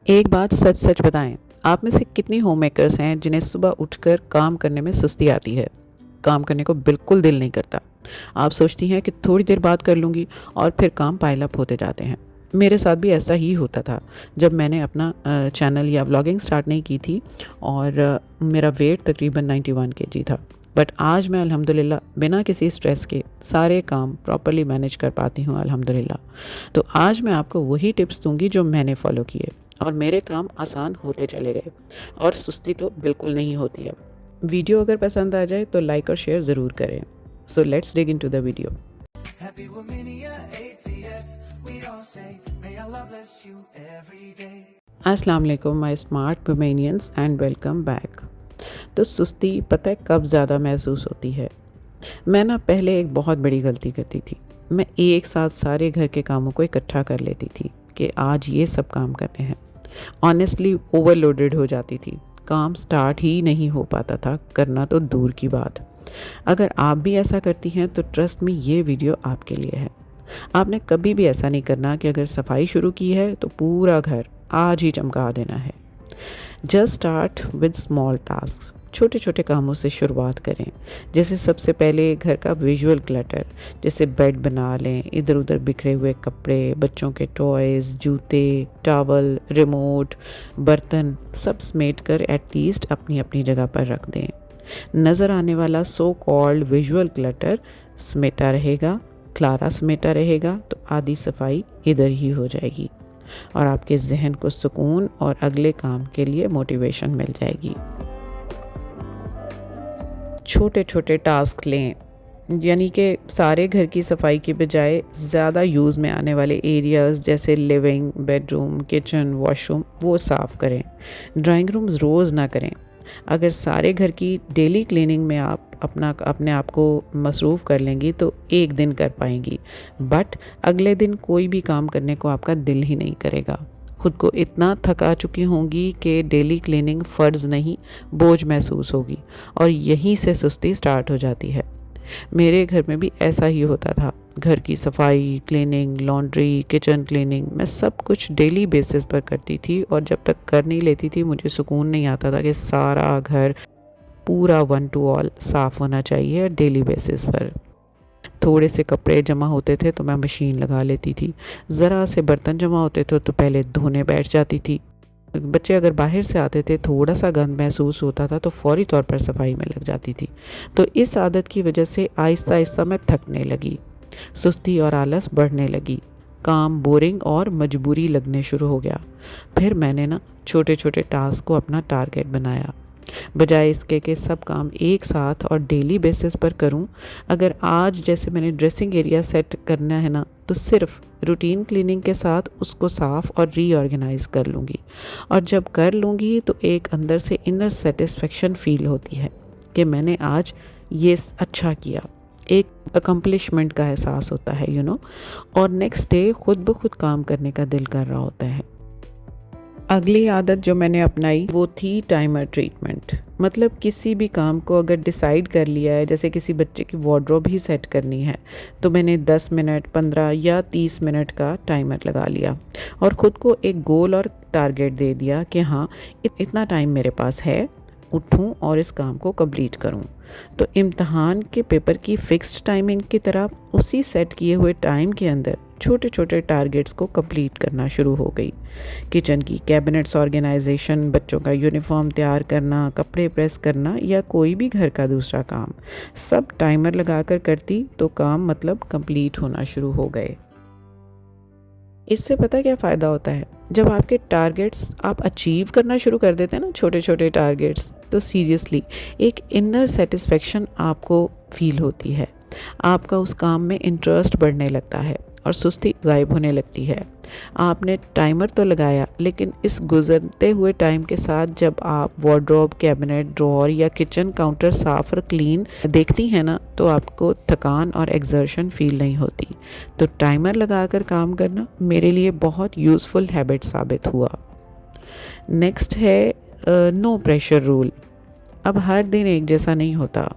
एक बात सच सच बताएं, आप में से कितनी होम मेकर्स हैं जिन्हें सुबह उठकर काम करने में सुस्ती आती है। काम करने को बिल्कुल दिल नहीं करता। आप सोचती हैं कि थोड़ी देर बाद कर लूँगी और फिर काम पाइल अप होते जाते हैं। मेरे साथ भी ऐसा ही होता था जब मैंने अपना चैनल या व्लॉगिंग स्टार्ट नहीं की थी और मेरा वेट तकरीबन 91 केजी था। बट आज मैं अल्हम्दुलिल्लाह बिना किसी स्ट्रेस के सारे काम प्रॉपरली मैनेज कर पाती हूँ अल्हम्दुलिल्लाह। तो आज मैं आपको वही टिप्स दूंगी जो मैंने फॉलो किए और मेरे काम आसान होते चले गए और सुस्ती तो बिल्कुल नहीं होती अब। वीडियो अगर पसंद आ जाए तो लाइक और शेयर ज़रूर करें। So let's dig into the video. अस्सलाम वालेकुम my smart Womanians and welcome back. तो सुस्ती पता है कब ज़्यादा महसूस होती है। मैं ना पहले एक बहुत बड़ी गलती करती थी। मैं एक साथ सारे घर के कामों को इकट्ठा कर लेती थी कि आज ये सब काम करने हैं। ऑनेस्टली ओवरलोडेड हो जाती थी, काम स्टार्ट ही नहीं हो पाता था, करना तो दूर की बात। अगर आप भी ऐसा करती हैं तो ट्रस्ट में ये वीडियो आपके लिए है। आपने कभी भी ऐसा नहीं करना कि अगर सफाई शुरू की है तो पूरा घर आज ही चमका देना है। Just start with small task. छोटे छोटे कामों से शुरुआत करें। जैसे सबसे पहले घर का विजुअल क्लटर, जैसे बेड बना लें, इधर उधर बिखरे हुए कपड़े, बच्चों के टॉयज़, जूते, टॉवल, रिमोट, बर्तन सब समेट कर एटलीस्ट अपनी अपनी जगह पर रख दें। नज़र आने वाला सो कॉल्ड विजुअल क्लटर समेटा रहेगा, क्लारा समेटा रहेगा, तो आधी सफाई इधर ही हो जाएगी और आपके जहन को सुकून और अगले काम के लिए मोटिवेशन मिल जाएगी। छोटे छोटे टास्क लें, यानी कि सारे घर की सफाई की बजाय ज़्यादा यूज़ में आने वाले एरियाज़ जैसे लिविंग, बेडरूम, किचन, वॉशरूम वो साफ़ करें। ड्राइंग रूम्स रोज़ ना करें। अगर सारे घर की डेली क्लीनिंग में आप अपने आप को मसरूफ़ कर लेंगी तो एक दिन कर पाएंगी, बट अगले दिन कोई भी काम करने को आपका दिल ही नहीं करेगा। खुद को इतना थका चुकी होंगी कि डेली क्लीनिंग फ़र्ज़ नहीं बोझ महसूस होगी और यहीं से सुस्ती स्टार्ट हो जाती है। मेरे घर में भी ऐसा ही होता था। घर की सफाई, क्लीनिंग, लॉन्ड्री, किचन क्लीनिंग मैं सब कुछ डेली बेसिस पर करती थी और जब तक कर नहीं लेती थी मुझे सुकून नहीं आता था कि सारा घर पूरा वन टू ऑल साफ़ होना चाहिए डेली बेसिस पर। थोड़े से कपड़े जमा होते थे तो मैं मशीन लगा लेती थी। ज़रा से बर्तन जमा होते थे तो पहले धोने बैठ जाती थी। बच्चे अगर बाहर से आते थे, थोड़ा सा गंद महसूस होता था तो फौरी तौर पर सफाई में लग जाती थी। तो इस आदत की वजह से आहिस्ता आहिस्ता मैं थकने लगी, सुस्ती और आलस बढ़ने लगी, काम बोरिंग और मजबूरी लगने शुरू हो गया। फिर मैंने ना छोटे छोटे टास्क को अपना टारगेट बनाया, बजाय इसके कि सब काम एक साथ और डेली बेसिस पर करूं। अगर आज जैसे मैंने ड्रेसिंग एरिया सेट करना है ना, तो सिर्फ रूटीन क्लीनिंग के साथ उसको साफ़ और रीऑर्गेनाइज कर लूँगी और जब कर लूँगी तो एक अंदर से इनर सेटिस्फेक्शन फील होती है कि मैंने आज ये अच्छा किया। एक अकम्पलिशमेंट का एहसास होता है और नेक्स्ट डे खुद ब खुद काम करने का दिल कर रहा होता है। अगली आदत जो मैंने अपनाई वो थी टाइमर ट्रीटमेंट। मतलब किसी भी काम को अगर डिसाइड कर लिया है, जैसे किसी बच्चे की वार्डरोब ही सेट करनी है, तो मैंने 10 मिनट, 15 या 30 मिनट का टाइमर लगा लिया और ख़ुद को एक गोल और टारगेट दे दिया कि हाँ इतना टाइम मेरे पास है, उठूं और इस काम को कंप्लीट करूं। तो इम्तहान के पेपर की फ़िक्स्ड टाइमिंग की तरह उसी सेट किए हुए टाइम के अंदर छोटे छोटे टारगेट्स को कंप्लीट करना शुरू हो गई। किचन की कैबिनेट्स ऑर्गेनाइजेशन, बच्चों का यूनिफॉर्म तैयार करना, कपड़े प्रेस करना या कोई भी घर का दूसरा काम, सब टाइमर लगाकर करती तो काम मतलब कंप्लीट होना शुरू हो गए। इससे पता क्या फ़ायदा होता है, जब आपके टारगेट्स आप अचीव करना शुरू कर देते हैं ना, छोटे छोटे टारगेट्स, तो सीरियसली एक इनर सेटिस्फेक्शन आपको फील होती है। आपका उस काम में इंटरेस्ट बढ़ने लगता है और सुस्ती गायब होने लगती है। आपने टाइमर तो लगाया, लेकिन इस गुजरते हुए टाइम के साथ जब आप वार्डरोब, कैबिनेट, ड्रॉअर या किचन काउंटर साफ और क्लीन देखती हैं ना, तो आपको थकान और एक्सर्शन फील नहीं होती। तो टाइमर लगाकर काम करना मेरे लिए बहुत यूज़फुल हैबिट साबित हुआ। नेक्स्ट है नो प्रेशर रूल। अब हर दिन एक जैसा नहीं होता,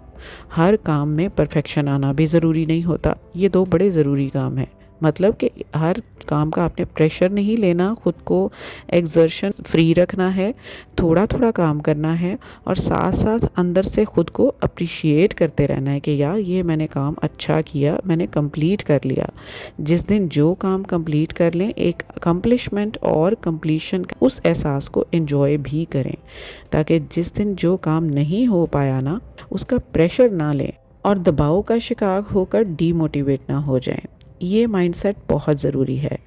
हर काम में परफेक्शन आना भी ज़रूरी नहीं होता। ये दो बड़े ज़रूरी काम हैं, मतलब कि हर काम का आपने प्रेशर नहीं लेना, खुद को एक्सर्शन फ्री रखना है, थोड़ा थोड़ा काम करना है और साथ साथ अंदर से खुद को अप्रिशिएट करते रहना है कि यार ये मैंने काम अच्छा किया, मैंने कंप्लीट कर लिया। जिस दिन जो काम कंप्लीट कर लें, एक अकम्पलिशमेंट और कंप्लीशन उस एहसास को एंजॉय भी करें, ताकि जिस दिन जो काम नहीं हो पाया ना, उसका प्रेशर ना लें और दबाव का शिकार होकर डीमोटिवेट ना हो जाएं। ये माइंडसेट बहुत ज़रूरी है।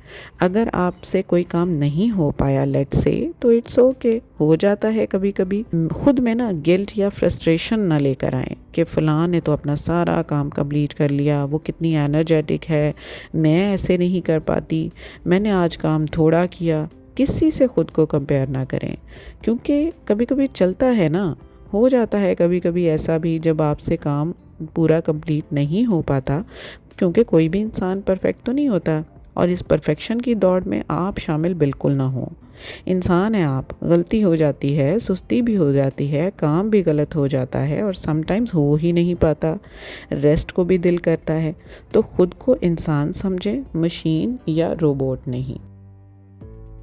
अगर आपसे कोई काम नहीं हो पाया लेट से, तो इट्स ओके, हो जाता है कभी कभी। खुद में ना गिल्ट या फ्रस्ट्रेशन ना लेकर आए कि फ़लाँ ने तो अपना सारा काम कंप्लीट कर लिया, वो कितनी एनर्जेटिक है, मैं ऐसे नहीं कर पाती, मैंने आज काम थोड़ा किया। किसी से ख़ुद को कंपेयर ना करें, क्योंकि कभी कभी चलता है ना, हो जाता है कभी कभी ऐसा भी जब आपसे काम पूरा कंप्लीट नहीं हो पाता, क्योंकि कोई भी इंसान परफेक्ट तो नहीं होता और इस परफेक्शन की दौड़ में आप शामिल बिल्कुल ना हो। इंसान है आप, गलती हो जाती है, सुस्ती भी हो जाती है, काम भी गलत हो जाता है और समटाइम्स हो ही नहीं पाता, रेस्ट को भी दिल करता है। तो खुद को इंसान समझें, मशीन या रोबोट नहीं।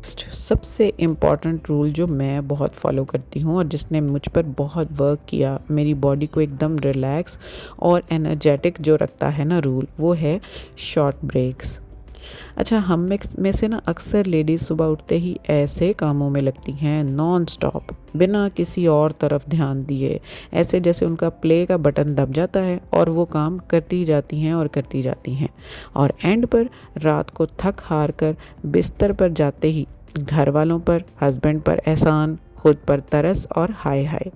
सबसे इम्पॉर्टेंट रूल जो मैं बहुत फॉलो करती हूँ और जिसने मुझ पर बहुत वर्क किया, मेरी बॉडी को एकदम रिलैक्स और एनर्जेटिक जो रखता है ना रूल, वो है शॉर्ट ब्रेक्स। अच्छा, हम में से ना अक्सर लेडीज़ सुबह उठते ही ऐसे कामों में लगती हैं नॉन स्टॉप, बिना किसी और तरफ ध्यान दिए, ऐसे जैसे उनका प्ले का बटन दब जाता है और वो काम करती जाती हैं और करती जाती हैं, और एंड पर रात को थक हार कर बिस्तर पर जाते ही घर वालों पर, हस्बैंड पर एहसान, खुद पर तरस और हाय हाय।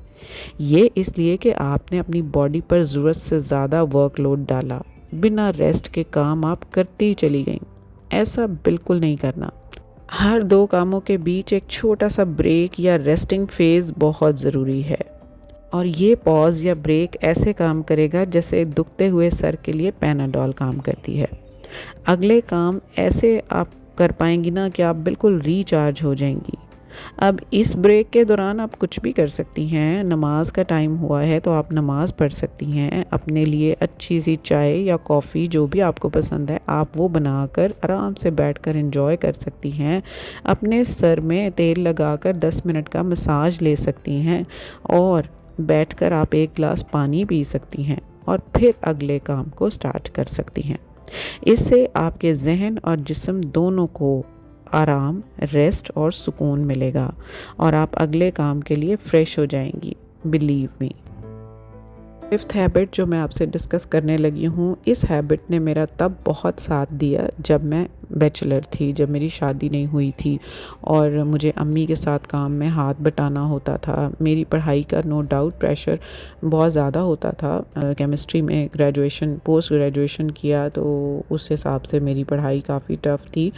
ये इसलिए कि आपने अपनी बॉडी पर ज़रूरत से ज़्यादा वर्कलोड डाला, बिना रेस्ट के काम आप करती चली गई। ऐसा बिल्कुल नहीं करना। हर दो कामों के बीच एक छोटा सा ब्रेक या रेस्टिंग फेज़ बहुत ज़रूरी है, और ये पॉज या ब्रेक ऐसे काम करेगा जैसे दुखते हुए सर के लिए पैनाडॉल काम करती है। अगले काम ऐसे आप कर पाएंगी ना कि आप बिल्कुल रिचार्ज हो जाएंगी। अब इस ब्रेक के दौरान आप कुछ भी कर सकती हैं। नमाज का टाइम हुआ है तो आप नमाज़ पढ़ सकती हैं, अपने लिए अच्छी सी चाय या कॉफ़ी जो भी आपको पसंद है आप वो बनाकर आराम से बैठकर एंजॉय कर सकती हैं। अपने सर में तेल लगाकर 10 मिनट का मसाज ले सकती हैं और बैठकर आप एक गिलास पानी पी सकती हैं और फिर अगले काम को स्टार्ट कर सकती हैं। इससे आपके जहन और जिस्म दोनों को आराम, रेस्ट और सुकून मिलेगा और आप अगले काम के लिए फ्रेश हो जाएंगी, बिलीव मी। 5th हैबिट जो मैं आपसे डिस्कस करने लगी हूँ, इस हैबिट ने मेरा तब बहुत साथ दिया जब मैं बैचलर थी, जब मेरी शादी नहीं हुई थी और मुझे अम्मी के साथ काम में हाथ बटाना होता था। मेरी पढ़ाई का नो डाउट प्रेशर बहुत ज़्यादा होता था। केमिस्ट्री में ग्रेजुएशन, पोस्ट ग्रेजुएशन किया तो उस हिसाब से मेरी पढ़ाई काफ़ी टफ़ थी,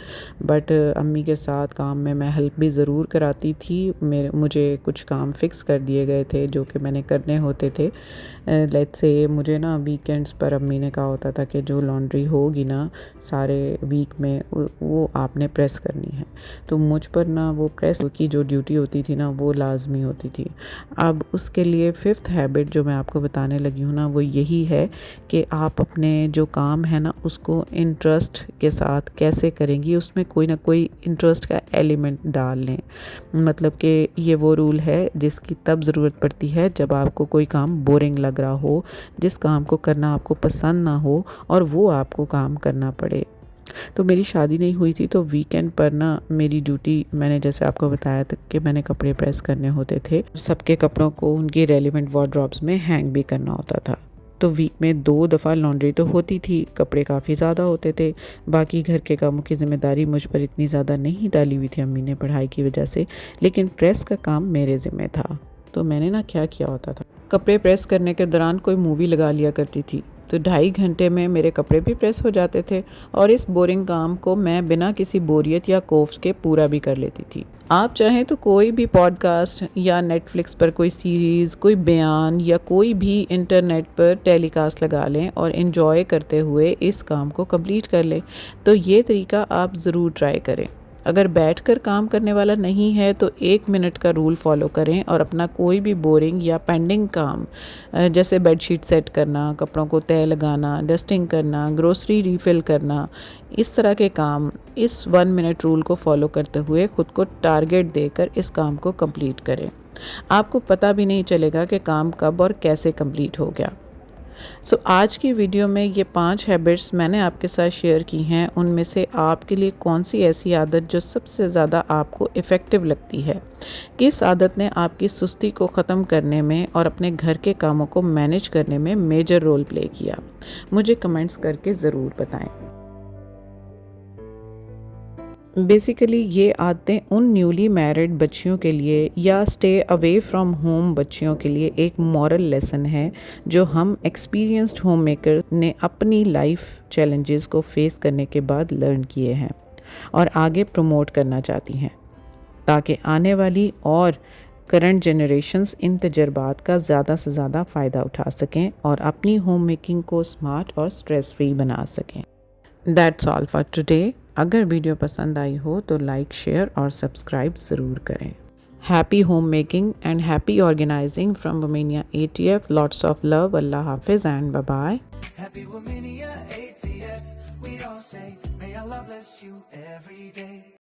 बट अम्मी के साथ काम में मैं हेल्प भी ज़रूर कराती थी। मुझे कुछ काम फ़िक्स कर दिए गए थे जो कि मैंने करने होते थे। लेट्स से मुझे ना वीकेंड्स पर अम्मी ने कहा होता था कि जो लॉन्ड्री होगी ना सारे वीक में वो आपने प्रेस करनी है, तो मुझ पर ना वो प्रेस की जो ड्यूटी होती थी ना वो लाजमी होती थी। अब उसके लिए 5th हैबिट जो मैं आपको बताने लगी हूँ ना, वो यही है कि आप अपने जो काम है ना उसको इंटरेस्ट के साथ कैसे करेंगी, उसमें कोई ना कोई इंटरेस्ट का एलिमेंट डाल लें। मतलब कि ये वो रूल है जिसकी तब ज़रूरत पड़ती है जब आपको कोई काम बोरिंग लग रहा हो, जिस काम को करना आपको पसंद ना हो और वो आपको काम करना पड़े। तो मेरी शादी नहीं हुई थी तो वीकेंड पर ना मेरी ड्यूटी, मैंने जैसे आपको बताया था कि मैंने कपड़े प्रेस करने होते थे, सबके कपड़ों को उनकी रेलिवेंट वार्डरोब्स में हैंग भी करना होता था। तो वीक में 2 दफ़ा लॉन्ड्री तो होती थी, कपड़े काफ़ी ज़्यादा होते थे। बाकी घर के कामों की ज़िम्मेदारी मुझ पर इतनी ज़्यादा नहीं डाली हुई थी अम्मी ने पढ़ाई की वजह से, लेकिन प्रेस का काम मेरे ज़िम्मे था। तो मैंने ना क्या किया होता था, कपड़े प्रेस करने के दौरान कोई मूवी लगा लिया करती थी, तो 2.5 घंटे में मेरे कपड़े भी प्रेस हो जाते थे और इस बोरिंग काम को मैं बिना किसी बोरियत या कोफ्स के पूरा भी कर लेती थी। आप चाहें तो कोई भी पॉडकास्ट या नेटफ्लिक्स पर कोई सीरीज़, कोई बयान या कोई भी इंटरनेट पर टेलीकास्ट लगा लें और एंजॉय करते हुए इस काम को कंप्लीट कर लें। तो ये तरीका आप ज़रूर ट्राई करें। अगर बैठकर काम करने वाला नहीं है तो 1 मिनट का रूल फॉलो करें और अपना कोई भी बोरिंग या पेंडिंग काम जैसे बेडशीट सेट करना, कपड़ों को तह लगाना, डस्टिंग करना, ग्रोसरी रीफ़िल करना, इस तरह के काम इस 1 मिनट रूल को फॉलो करते हुए ख़ुद को टारगेट देकर इस काम को कंप्लीट करें। आपको पता भी नहीं चलेगा कि काम कब और कैसे कंप्लीट हो गया। आज की वीडियो में ये 5 हैबिट्स मैंने आपके साथ शेयर की हैं, उनमें से आपके लिए कौन सी ऐसी आदत जो सबसे ज़्यादा आपको इफ़ेक्टिव लगती है? किस आदत ने आपकी सुस्ती को ख़त्म करने में और अपने घर के कामों को मैनेज करने में मेजर रोल प्ले किया? मुझे कमेंट्स करके ज़रूर बताएं। बेसिकली ये आदतें उन न्यूली मैरिड बच्चियों के लिए या स्टे अवे फ्रॉम होम बच्चियों के लिए एक मॉरल लेसन है जो हम एक्सपीरियंस्ड होम मेकर ने अपनी लाइफ चैलेंजेस को फेस करने के बाद लर्न किए हैं और आगे प्रमोट करना चाहती हैं, ताकि आने वाली और करंट जनरेशन्स इन तजर्बात का ज़्यादा से ज़्यादा फ़ायदा उठा सकें और अपनी होम मेकिंग को स्मार्ट और स्ट्रेस फ्री बना सकें। That's all for today. अगर वीडियो पसंद आई हो तो लाइक, शेयर और सब्सक्राइब ज़रूर करें। Happy home making and happy organising from Womania ATF। Lots of love. अल्लाह हाफिज़ and bye bye. Happy Womania ATF, we all say, may Allah bless you every day.